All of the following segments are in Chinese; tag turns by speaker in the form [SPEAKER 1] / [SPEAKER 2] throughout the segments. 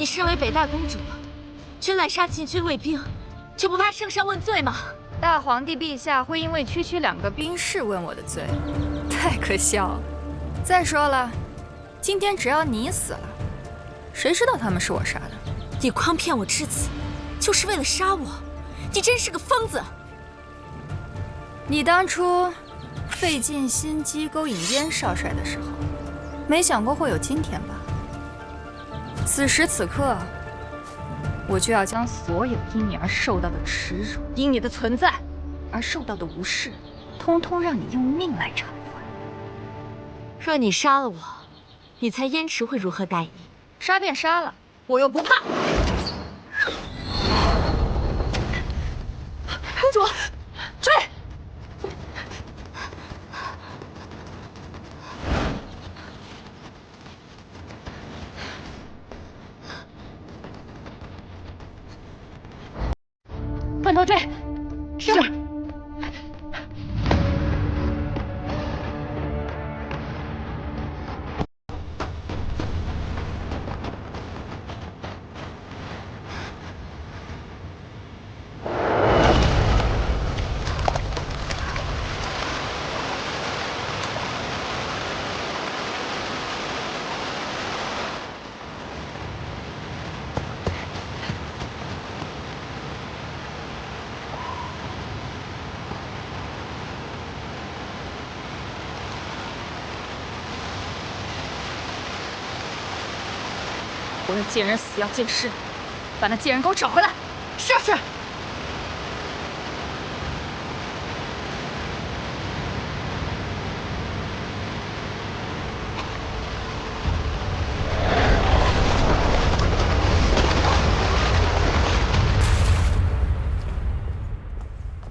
[SPEAKER 1] 你身为北大公主，却滥杀禁军卫兵，就不怕圣上问罪吗？
[SPEAKER 2] 大皇帝陛下会因为区区2个兵士问我的罪，太可笑了。再说了，今天只要你死了，谁知道他们是我杀的？
[SPEAKER 1] 你诓骗我至此，就是为了杀我？你真是个疯子！
[SPEAKER 2] 你当初费尽心机勾引燕少帅的时候，没想过会有今天吧？此时此刻，我就要将所有因你而受到的耻辱，因你的存在而受到的无视，通通让你用命来偿还。
[SPEAKER 1] 若你杀了我，你猜燕池会如何待你？
[SPEAKER 2] 杀便杀了，我又不怕。
[SPEAKER 1] 公主，追！分头追！是。
[SPEAKER 2] 我让贱人死要见尸，把那贱人给我找回来！
[SPEAKER 1] 是。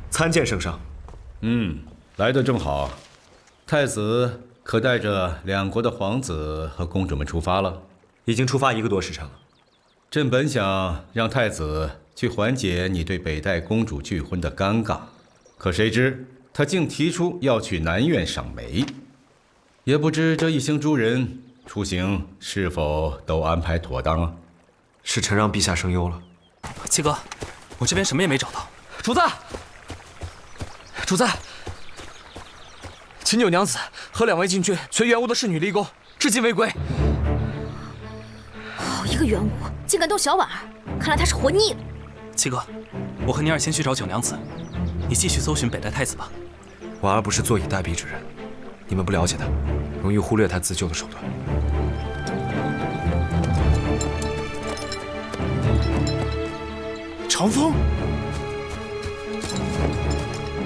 [SPEAKER 3] 参见圣上。
[SPEAKER 4] 来得正好。太子可带着2国的皇子和公主们出发了？
[SPEAKER 3] 已经出发1个多时辰了。
[SPEAKER 4] 朕本想让太子去缓解你对北戴公主拒婚的尴尬，可谁知他竟提出要去南苑赏梅。也不知这一行诸人出行是否都安排妥当啊？
[SPEAKER 3] 是臣让陛下生忧了。
[SPEAKER 5] 七哥，我这边什么也没找到。主子，主子，秦九娘子和2位禁军全元武的侍女离宫，至今未归。
[SPEAKER 1] 好一个元武，竟敢动小婉儿，看来他是活腻了。
[SPEAKER 5] 七哥，我和宁儿先去找九娘子，你继续搜寻北戴太子吧。
[SPEAKER 3] 婉儿不是坐以待毙之人，你们不了解她，容易忽略她自救的手段。
[SPEAKER 6] 长风，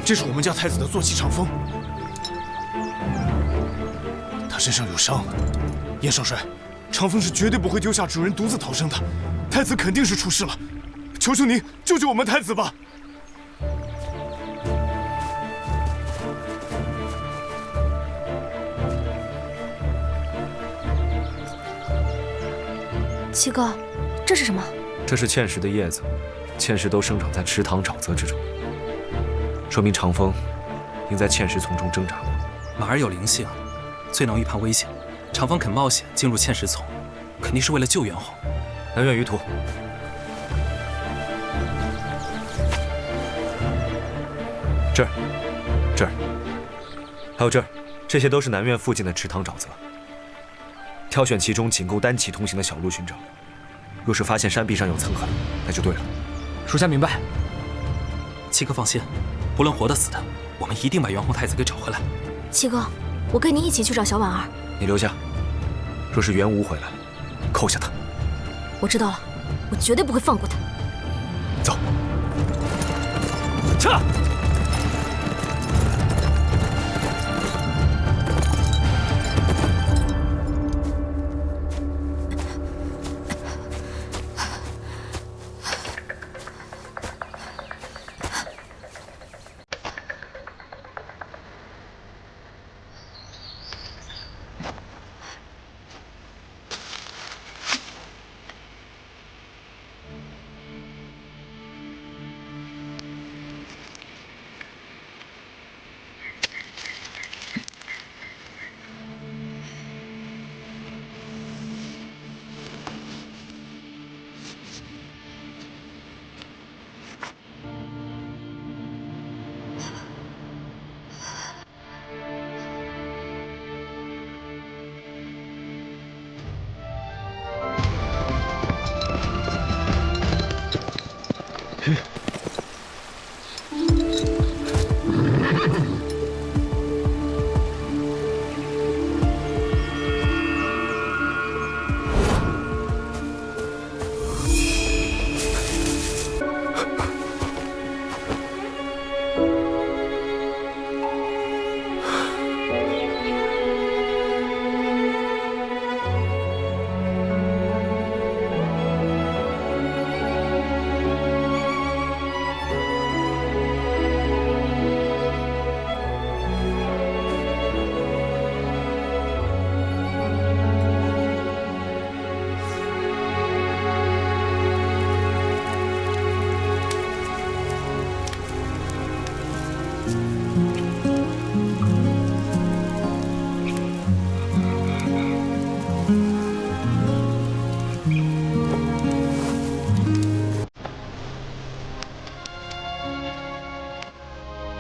[SPEAKER 6] 这是我们家太子的坐骑长风，他身上有伤。燕少帅，长风是绝对不会丢下主人独自逃生的，太子肯定是出事了，求求您救救我们太子吧！
[SPEAKER 1] 七哥，这是什么？
[SPEAKER 3] 这是芡实的叶子，芡实都生长在池塘沼泽之中，说明长风应在芡实丛中挣扎过。
[SPEAKER 5] 马儿有灵性，最能预判危险。长风肯冒险进入芡实丛，肯定是为了救元皇。
[SPEAKER 3] 南苑余途，这儿，还有这儿，这些都是南苑附近的池塘沼泽。挑选其中仅够单骑通行的小路寻找。若是发现山壁上有蹭痕，那就对了。
[SPEAKER 5] 属下明白。七哥放心，不论活的死的，我们一定把元皇太子给找回来。
[SPEAKER 1] 七哥，我跟你一起去找小婉儿。
[SPEAKER 3] 你留下。若是元武回来，扣下他。
[SPEAKER 1] 我知道了，我绝对不会放过他。
[SPEAKER 3] 走，撤！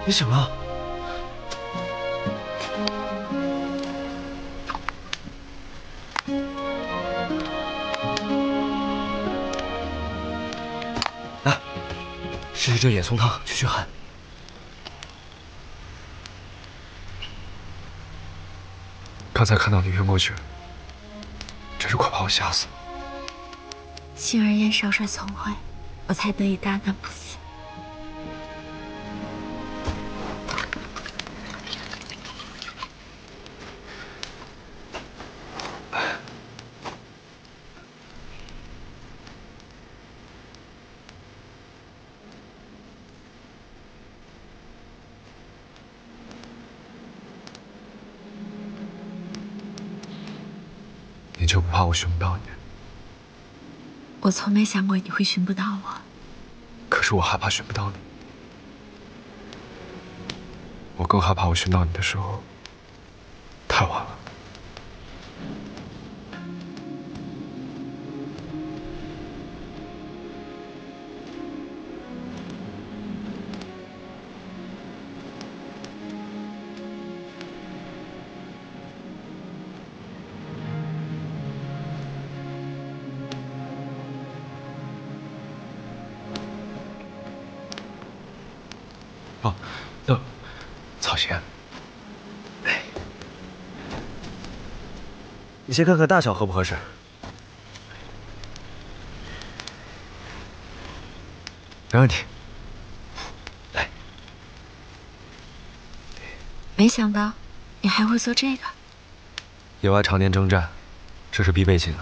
[SPEAKER 3] 你醒了？来，试试这野葱汤，驱驱寒。刚才看到你晕过去，真是快把我吓死了。
[SPEAKER 1] 幸而燕少帅聪慧，我才得以大难不死。
[SPEAKER 3] 你就不怕我寻不到你？
[SPEAKER 1] 我从没想过你会寻不到我。
[SPEAKER 3] 可是我害怕寻不到你。我更害怕我寻到你的时候，太晚了。哦，草鞋，你先看看大小合不合适。没问题。来，
[SPEAKER 1] 没想到你还会做这个。
[SPEAKER 3] 野外常年征战，这是必备技能。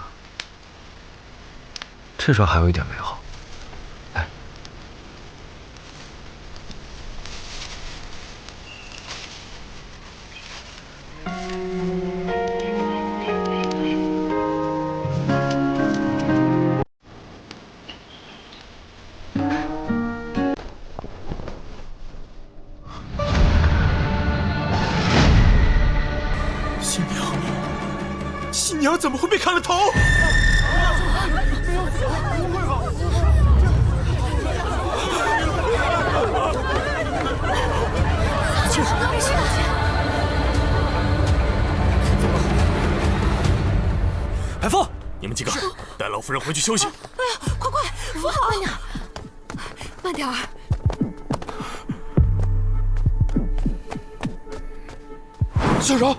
[SPEAKER 3] 这双还有一点美好。来。
[SPEAKER 6] 新娘怎么会被砍了头？
[SPEAKER 7] 海凤，你们几个带老夫人回去休息。
[SPEAKER 1] 哎呀，快，扶好！慢点，慢点儿。
[SPEAKER 6] 小柔。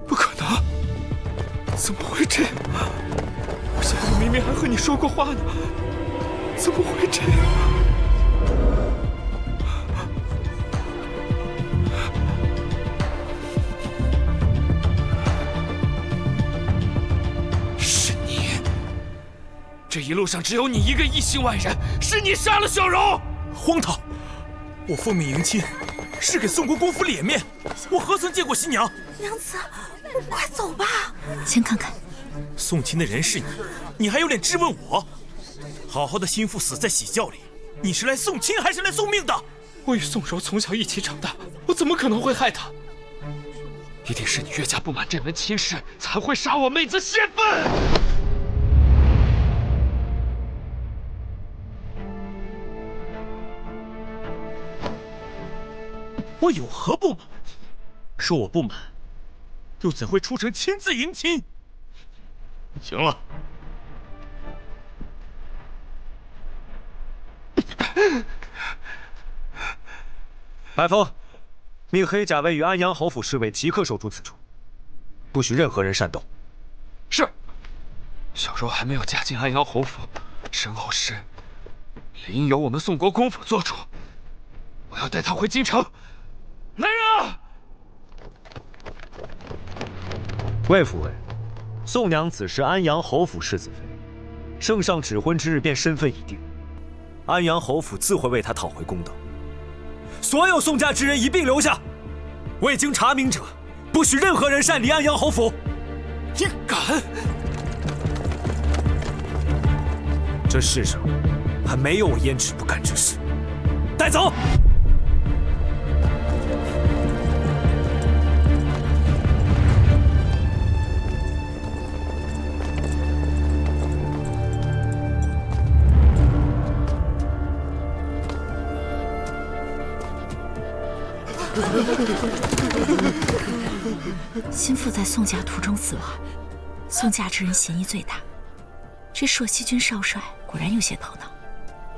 [SPEAKER 6] 不可能！怎么会这样？我下午明明还和你说过话呢，怎么会这样？是你！这一路上只有你一个异姓外人，是你杀了小柔！
[SPEAKER 7] 荒唐！我奉命迎亲，是给宋国公府脸面，我何曾见过新娘？
[SPEAKER 1] 娘子，我们快走吧。先看看，
[SPEAKER 7] 送亲的人是你，你还有脸质问我？好好的心腹死在喜轿里，你是来送亲还是来送命的？
[SPEAKER 6] 我与宋柔从小一起长大，我怎么可能会害她？一定是你岳家不满这门亲事，才会杀我妹子泄愤。
[SPEAKER 7] 我有何不满？说我不满，又怎会出城亲自迎亲？行了，
[SPEAKER 3] 白风，命黑甲卫与安阳侯府侍卫即刻守住此处，不许任何人擅动。
[SPEAKER 5] 是。小柔还没有嫁进安阳侯府，身后事理应由我们宋国公府做主。我要带她回京城。来人啊！
[SPEAKER 3] 魏府尉，宋娘子是安阳侯府世子妃，圣上指婚之日便身份已定，安阳侯府自会为她讨回公道。所有宋家之人一并留下，未经查明者，不许任何人擅离安阳侯府。
[SPEAKER 5] 你敢！
[SPEAKER 3] 这世上还没有我胭脂不干之事。带走。
[SPEAKER 1] 心腹在宋家途中死亡，宋家之人嫌疑最大。这朔西军少帅果然有些头脑。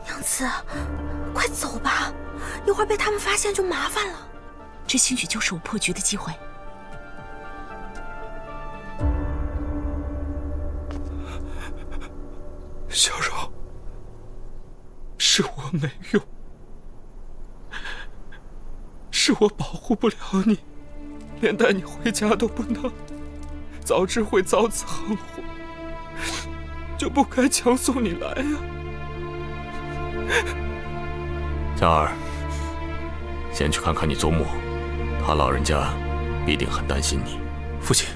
[SPEAKER 8] 娘子，快走吧，一会儿被他们发现就麻烦了。
[SPEAKER 1] 这兴许就是我破局的机会。
[SPEAKER 5] 小柔，是我没用，是我保护不了你，连带你回家都不能，早知会遭此横祸，就不该强送你来呀。
[SPEAKER 7] 佳儿，先去看看你祖母，她老人家必定很担心你。父亲，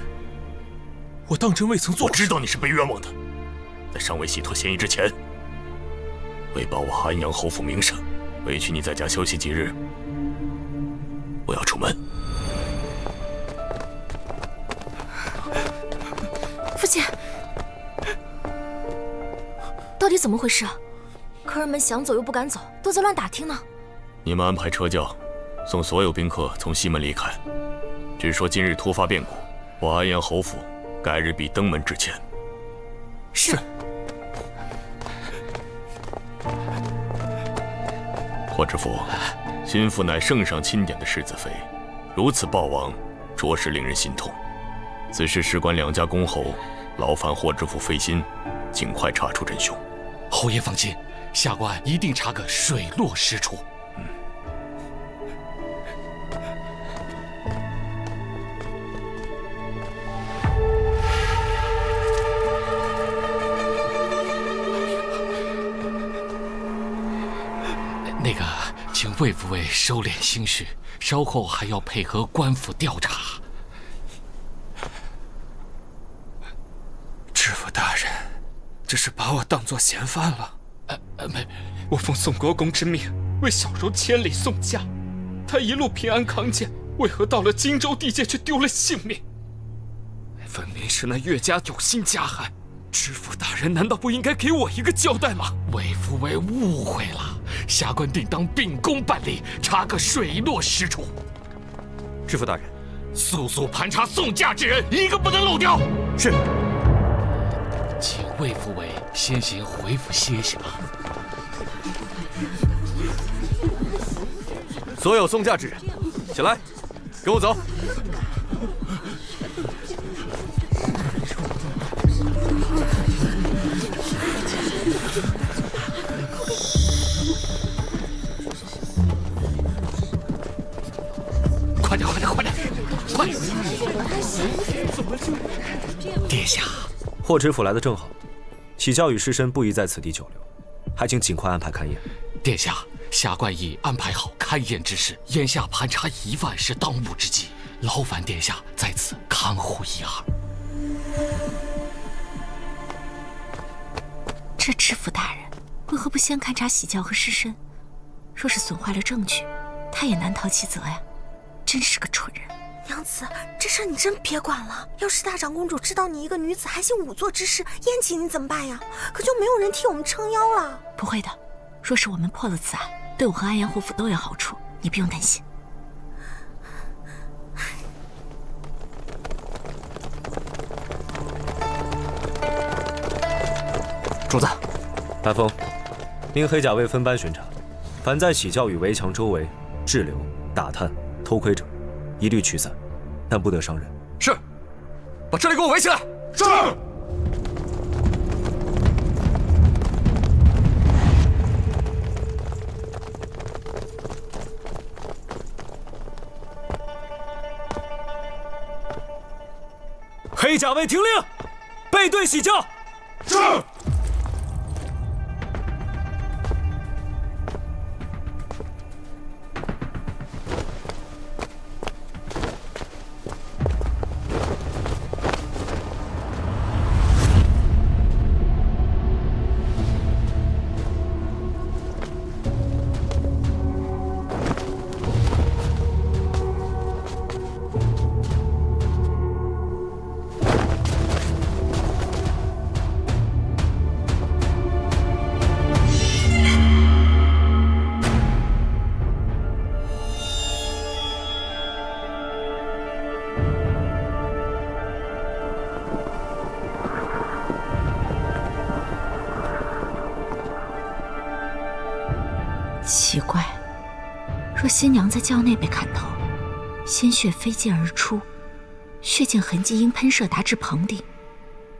[SPEAKER 7] 我当真未曾做。我知道你是被冤枉的，在尚未洗脱嫌疑之前，为保我安阳侯府名声，委屈你在家休息几日。我要出门。
[SPEAKER 8] 父亲，到底怎么回事？客人们想走又不敢走，都在乱打听呢。
[SPEAKER 7] 你们安排车轿，送所有宾客从西门离开。据说今日突发变故，我安阳侯府改日必登门致歉。
[SPEAKER 8] 是。
[SPEAKER 7] 霍知府，心腹乃圣上钦点的世子妃，如此暴亡，着实令人心痛。此事事关两家公侯，劳烦霍知府费心，尽快查出真凶。
[SPEAKER 5] 侯爷放心，下官一定查个水落石出。那个，请魏府尉收敛心绪，稍后还要配合官府调查。知府大人，这是把我当作嫌犯了。没，我奉宋国公之命，为小柔千里送嫁，她一路平安康健，为何到了荆州地界却丢了性命？分明是那岳家有心加害。知府大人难道不应该给我一个交代吗？魏府尉误会了，下官定当秉公办理，查个水落石出。
[SPEAKER 3] 知府大人，
[SPEAKER 5] 速速盘查送嫁之人，一个不能漏掉。
[SPEAKER 3] 是。
[SPEAKER 5] 请魏府尉先行回府歇息吧。
[SPEAKER 3] 所有送嫁之人，起来，跟我走。
[SPEAKER 5] 快点，快点，快点，快！殿下，
[SPEAKER 3] 霍知府来得正好，启教与尸身不宜在此地久留，还请尽快安排勘验。
[SPEAKER 5] 殿下，下官已安排好勘验之事，眼下盘查疑犯是当务之急，劳烦殿下在此看护一二。
[SPEAKER 1] 这知府大人为何不先勘察喜轿和尸身？若是损坏了证据，他也难逃其责呀！真是个蠢人。
[SPEAKER 8] 娘子，这事你真别管了。要是大长公主知道你一个女子还行仵作之事，燕起你怎么办呀？可就没有人替我们撑腰了。
[SPEAKER 1] 不会的，若是我们破了此案，对我和安阳侯府都有好处，你不用担心。
[SPEAKER 9] 主子，
[SPEAKER 3] 大风，命黑甲卫分班巡查，凡在喜教与围墙周围滞留、打探、偷窥者，一律驱散，但不得伤人。
[SPEAKER 9] 是。把这里给我围起来。
[SPEAKER 6] 是。
[SPEAKER 3] 黑甲卫听令，背对喜教。
[SPEAKER 6] 是。
[SPEAKER 1] 奇怪，若新娘在教内被砍头，鲜血飞溅而出，血溅痕迹因喷射达至棚顶，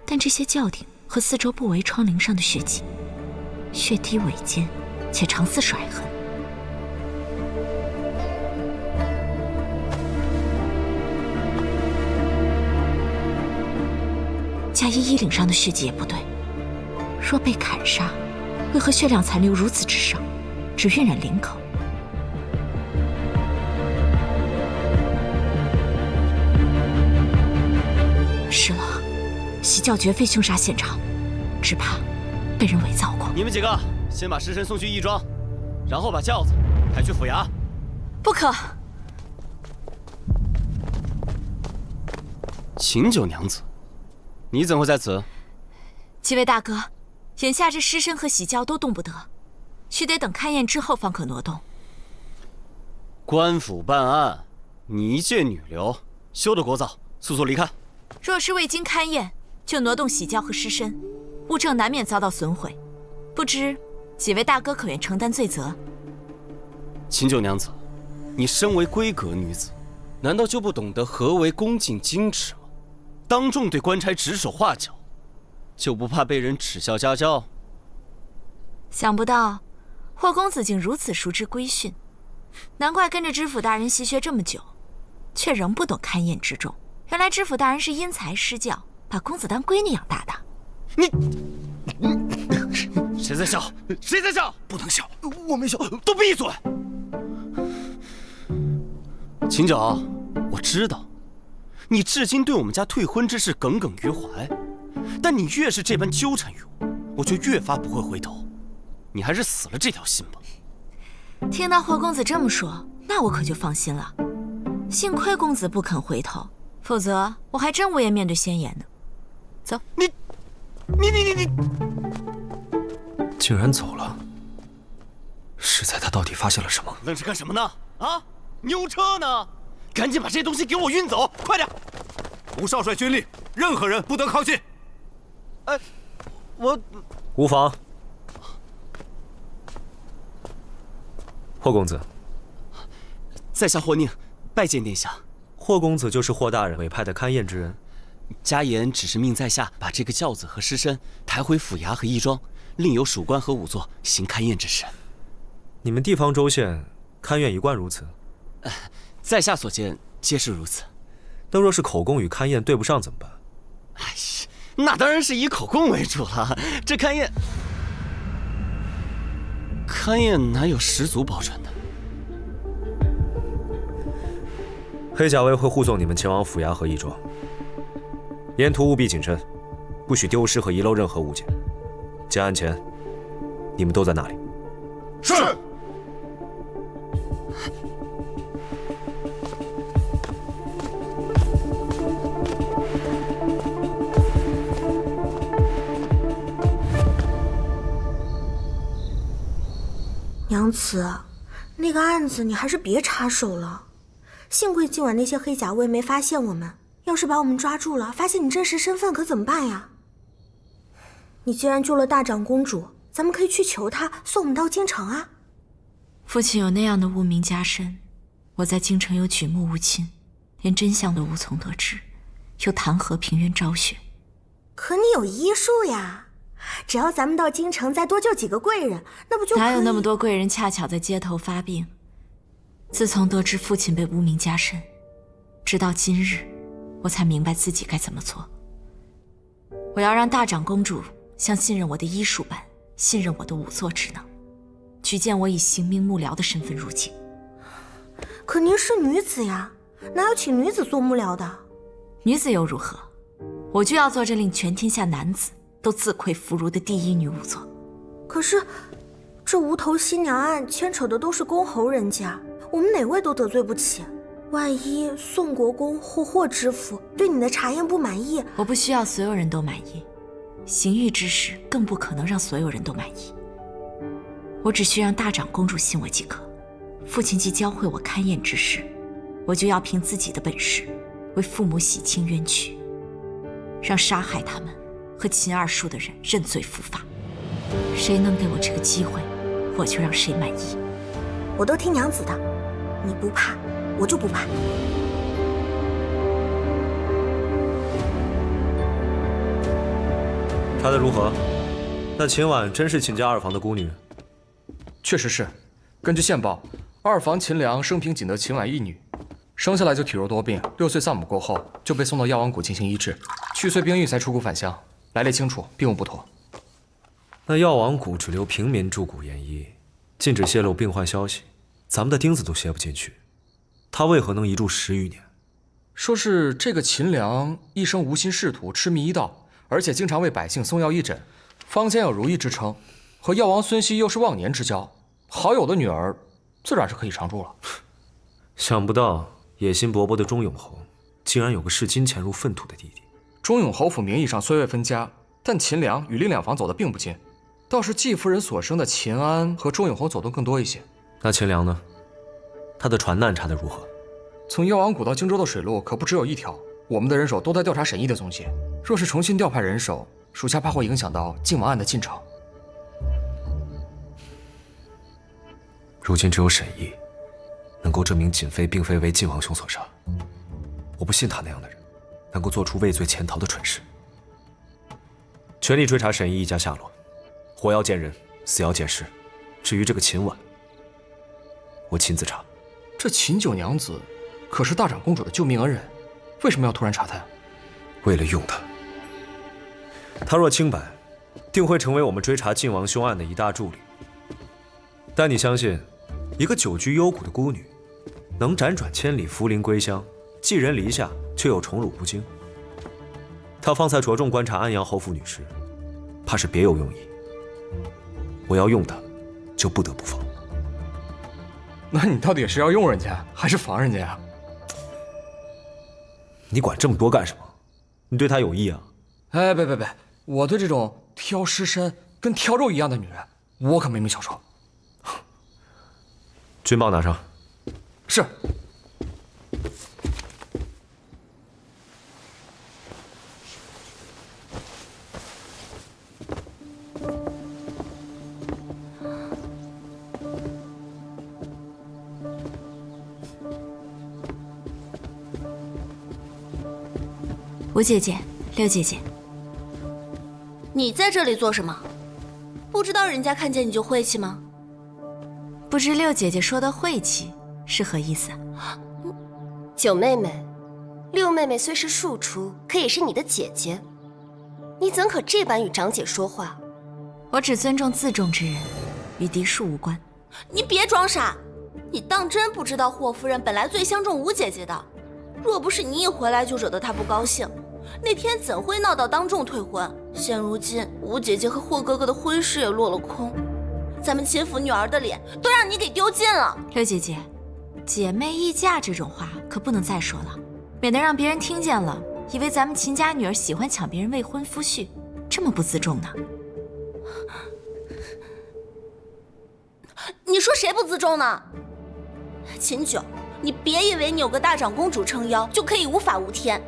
[SPEAKER 1] 但这些教顶和四周不围窗棂上的血迹，血滴尾尖，且常似甩痕。加衣衣领上的血迹也不对，若被砍杀，为何血量残留如此之少？只晕染领口。是了，喜教绝非凶杀现场，只怕被人伪造过。
[SPEAKER 10] 你们几个先把尸身送去义庄，然后把轿子抬去府衙。
[SPEAKER 2] 不可。
[SPEAKER 10] 秦九娘子，你怎会在此？
[SPEAKER 1] 几位大哥，眼下这尸身和喜教都动不得。须得等勘验之后方可挪动。
[SPEAKER 10] 官府办案，你一介女流，休得聒噪，速速离开。
[SPEAKER 1] 若是未经勘验就挪动喜教和尸身，物证难免遭到损毁，不知几位大哥可愿承担罪责？
[SPEAKER 10] 秦九娘子，你身为闺阁女子，难道就不懂得何为恭敬矜持吗？当众对官差指手画脚，就不怕被人耻笑家教？
[SPEAKER 1] 想不到霍公子竟如此熟知规训，难怪跟着知府大人习学这么久，却仍不懂勘验之重。原来知府大人是因材施教，把公子当闺女养大的。
[SPEAKER 10] 谁在笑？谁在笑？
[SPEAKER 6] 不能笑，我没笑。
[SPEAKER 10] 都闭嘴！秦九，我知道，你至今对我们家退婚之事耿耿于怀，但你越是这般纠缠于我，我就越发不会回头。你还是死了这条心吧。
[SPEAKER 1] 听到霍公子这么说，那我可就放心了。幸亏公子不肯回头，否则我还真无颜面对先言呢。走，
[SPEAKER 10] 你，
[SPEAKER 3] 竟然走了。是在他到底发现了什么？
[SPEAKER 10] 愣是干什么呢？啊，牛车呢？赶紧把这些东西给我运走，快点！
[SPEAKER 6] 吴少帅军令，任何人不得靠近。
[SPEAKER 10] 我
[SPEAKER 3] 无妨。霍公子，
[SPEAKER 10] 在下霍宁，拜见殿下。
[SPEAKER 3] 霍公子就是霍大人委派的勘验之人。
[SPEAKER 10] 家言只是命在下把这个轿子和尸身抬回府衙和义庄，另有属官和仵作行勘验之事。
[SPEAKER 3] 你们地方州县勘验一贯如此？
[SPEAKER 10] 在下所见皆是如此。
[SPEAKER 3] 但若是口供与勘验对不上怎么办？
[SPEAKER 10] 那当然是以口供为主了。这勘验哪有十足保准的？
[SPEAKER 3] 黑甲卫会护送你们前往府衙和义庄，沿途务必谨慎，不许丢失和遗漏任何物件。结案前，你们都在那里。
[SPEAKER 6] 是。
[SPEAKER 8] 娘子，那个案子你还是别插手了。幸亏今晚那些黑甲卫没发现我们，要是把我们抓住了，发现你真实身份可怎么办呀？你既然救了大长公主，咱们可以去求她送我们到京城啊。
[SPEAKER 1] 父亲有那样的污名加身，我在京城又举目无亲，连真相都无从得知，又谈何平冤昭雪？
[SPEAKER 8] 可你有医术呀，只要咱们到京城再多救几个贵人，那不就可以？
[SPEAKER 1] 哪有那么多贵人恰巧在街头发病？自从得知父亲被污名加身，直到今日，我才明白自己该怎么做。我要让大长公主像信任我的医术般信任我的仵作之能，举荐我以行名幕僚的身份入京。
[SPEAKER 8] 可您是女子呀，哪有请女子做幕僚的？
[SPEAKER 1] 女子又如何？我就要做这令全天下男子都自愧弗如的第一女仵作。
[SPEAKER 8] 可是，这无头新娘案牵扯的都是公侯人家，我们哪位都得罪不起。万一宋国公或霍知府对你的查验不满意，
[SPEAKER 1] 我不需要所有人都满意，刑狱之事更不可能让所有人都满意。我只需让大长公主信我即可。父亲既教会我勘验之事，我就要凭自己的本事为父母洗清冤屈，让杀害他们和秦二叔的人认罪伏法。谁能给我这个机会，我就让谁满意。
[SPEAKER 8] 我都听娘子的，你不怕，我就不怕。
[SPEAKER 3] 查得如何？那秦婉真是秦家二房的孤女？
[SPEAKER 11] 确实是。根据线报，二房秦良生平仅得秦婉一女，生下来就体弱多病，6岁丧母过后就被送到药王谷进行医治，去岁兵役才出谷返乡，来历清楚，并无不妥。
[SPEAKER 3] 那药王谷只留平民驻谷研医，禁止泄露病患消息，咱们的钉子都楔不进去，他为何能一住10余年？
[SPEAKER 11] 说是这个秦良一生无心仕途，痴迷医道，而且经常为百姓送药义诊，坊间有如意之称，和药王孙熙又是忘年之交，好友的女儿自然是可以常住了。
[SPEAKER 3] 想不到野心勃勃的钟永侯，竟然有个视金钱如粪土的弟弟。
[SPEAKER 11] 钟永侯府名义上虽未分家，但秦良与另2房走得并不近，倒是季夫人所生的秦安和钟永侯走动更多一些。
[SPEAKER 3] 那秦良呢？他的船难查得如何？
[SPEAKER 11] 从药王谷到荆州的水路可不只有一条，我们的人手都在调查沈毅的踪迹。若是重新调派人手，属下怕会影响到靖王案的进程。
[SPEAKER 3] 如今只有沈毅能够证明瑾妃并非为晋王兄所杀，我不信他那样的人能够做出畏罪潜逃的蠢事。全力追查沈毅一家下落，活要见人，死要见尸。至于这个秦婉，我亲自查。
[SPEAKER 11] 这秦九娘子可是大长公主的救命恩人，为什么要突然查她？
[SPEAKER 3] 为了用她。她若清白，定会成为我们追查晋王凶案的一大助力。但你相信，一个久居幽谷的孤女，能辗转千里扶灵归乡，寄人篱下，却又宠辱不惊？她方才着重观察安阳侯府女尸，怕是别有用意。我要用她，就不得不防。
[SPEAKER 11] 那你到底是要用人家，还是防人家呀？
[SPEAKER 3] 你管这么多干什么？你对她有意啊？
[SPEAKER 11] 哎，别，我对这种挑尸身跟挑肉一样的女人，我可没没享受。
[SPEAKER 3] 军报拿上。
[SPEAKER 11] 是。
[SPEAKER 1] 吴姐姐，六姐姐，
[SPEAKER 8] 你在这里做什么？不知道人家看见你就晦气吗？
[SPEAKER 1] 不知六姐姐说的晦气是何意思？
[SPEAKER 12] 九妹妹，六妹妹虽是庶出，可也是你的姐姐，你怎可这般与长姐说话？
[SPEAKER 1] 我只尊重自重之人，与嫡庶无关。
[SPEAKER 8] 你别装傻，你当真不知道霍夫人本来最相中吴姐姐的，若不是你一回来就惹得她不高兴，那天怎会闹到当众退婚？现如今吴姐姐和霍哥哥的婚事也落了空，咱们秦府女儿的脸都让你给丢尽了。
[SPEAKER 1] 六姐姐，姐妹议嫁这种话可不能再说了，免得让别人听见了，以为咱们秦家女儿喜欢抢别人未婚夫婿，这么不自重呢。
[SPEAKER 8] 你说谁不自重呢？秦九，你别以为你有个大长公主撑腰就可以无法无天，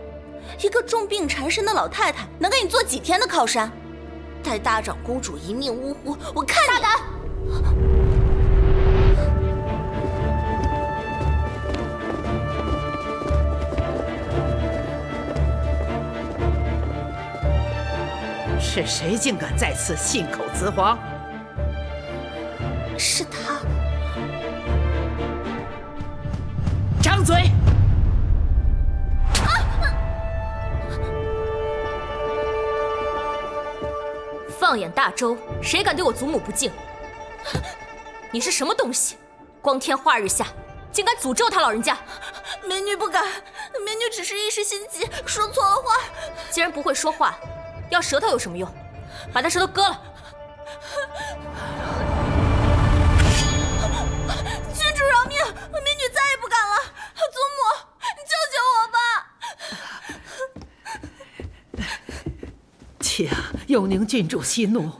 [SPEAKER 8] 一个重病缠身的老太太能给你做几天的靠山？待大长公主一命呜呼，我看你大胆！
[SPEAKER 13] 是谁竟敢在此信口雌黄？
[SPEAKER 8] 是他。
[SPEAKER 13] 张嘴！
[SPEAKER 1] 放眼大周，谁敢对我祖母不敬？你是什么东西？光天化日下，竟敢诅咒他老人家！
[SPEAKER 8] 美女不敢，美女只是一时心急，说错了话。
[SPEAKER 1] 既然不会说话，要舌头有什么用？把他舌头割了！
[SPEAKER 8] 郡主饶命，美女再也不敢了。祖母，你救救我吧！
[SPEAKER 13] 且有宁郡主息怒，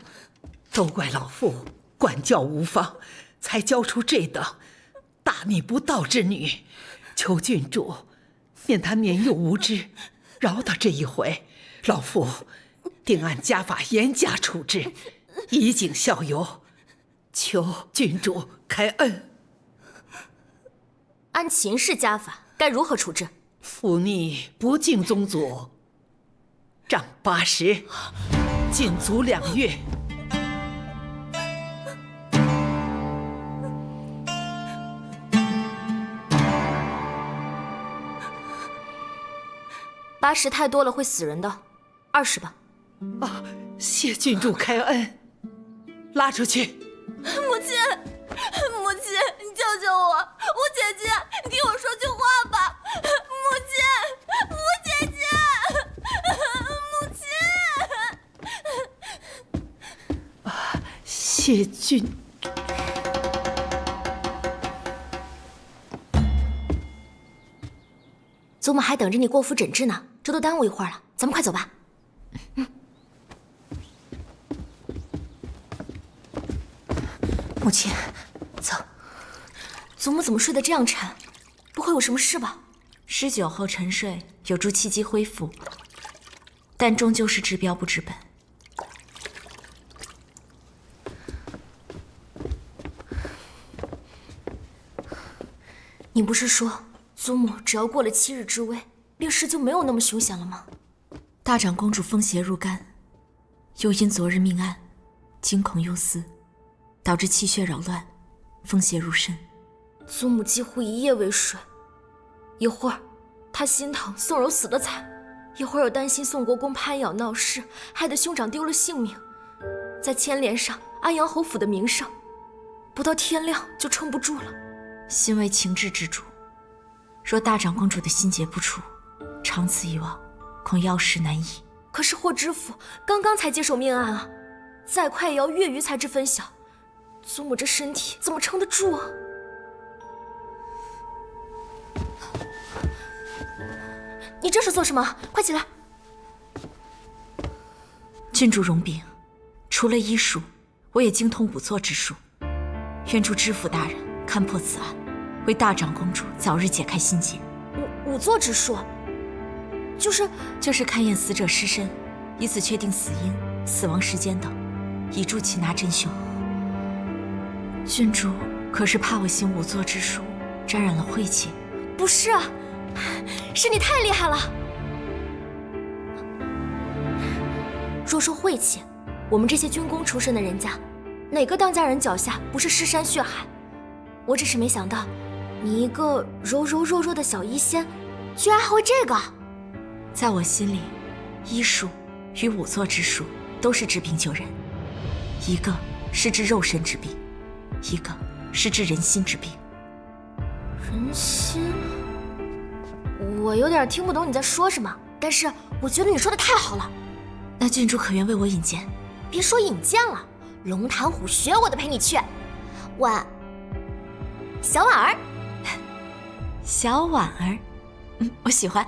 [SPEAKER 13] 都怪老妇管教无方，才教出这等大逆不道之女。求郡主念她年幼无知，饶她这一回，老妇定按家法严加处置，以儆效尤。求郡主开恩。
[SPEAKER 1] 按秦氏家法，该如何处置？
[SPEAKER 13] 忤逆不敬宗祖，杖80，禁足2月。
[SPEAKER 1] 80太多了，会死人的，20吧。
[SPEAKER 13] 啊，谢郡主开恩，拉出去。
[SPEAKER 8] 母亲，母亲，你救救我！吴姐姐，你听我说句话吧！母亲，吴姐姐，母亲。
[SPEAKER 13] 啊，谢郡。
[SPEAKER 1] 祖母还等着你过府诊治呢，这都耽误一会儿了，咱们快走吧。母亲，走。祖母怎么睡得这样沉？不会有什么事吧？19后沉睡有助气机恢复，但终究是治标不治本。你不是说祖母只要过了7日之危，病势就没有那么凶险了吗？大长公主风邪入肝，又因昨日命案，惊恐忧思，导致气血扰乱，风邪入身。祖母几乎一夜未睡，一会儿她心疼宋柔死得惨，一会儿又担心宋国公攀咬闹事，害得兄长丢了性命，再牵连上安阳侯府的名声，不到天亮就撑不住了。心为情志之主，若大长公主的心结不除，长此以往，恐药石难医。可是霍知府刚刚才接手命案啊，再快也要月余才至分晓，祖母这身体怎么撑得住啊？你这是做什么？快起来！郡主容禀，除了医术，我也精通仵作之术，愿助知府大人勘破此案，为大长公主早日解开心结。仵作之术，就是勘验死者尸身，以此确定死因、死亡时间等，以助擒拿真凶。郡主可是怕我行仵作之术沾染了晦气？不是啊，是你太厉害了。若说晦气，我们这些军功出身的人家，哪个当家人脚下不是尸山血海？我只是没想到，你一个柔柔弱弱的小医仙，居然还会这个。在我心里，医术与仵作之术都是治病救人，一个是治肉身之病，一个是治人心之病。人心？我有点听不懂你在说什么，但是我觉得你说的太好了。那郡主可愿为我引荐？别说引荐了，龙潭虎穴我都陪你去。小婉儿，小婉儿，我喜欢。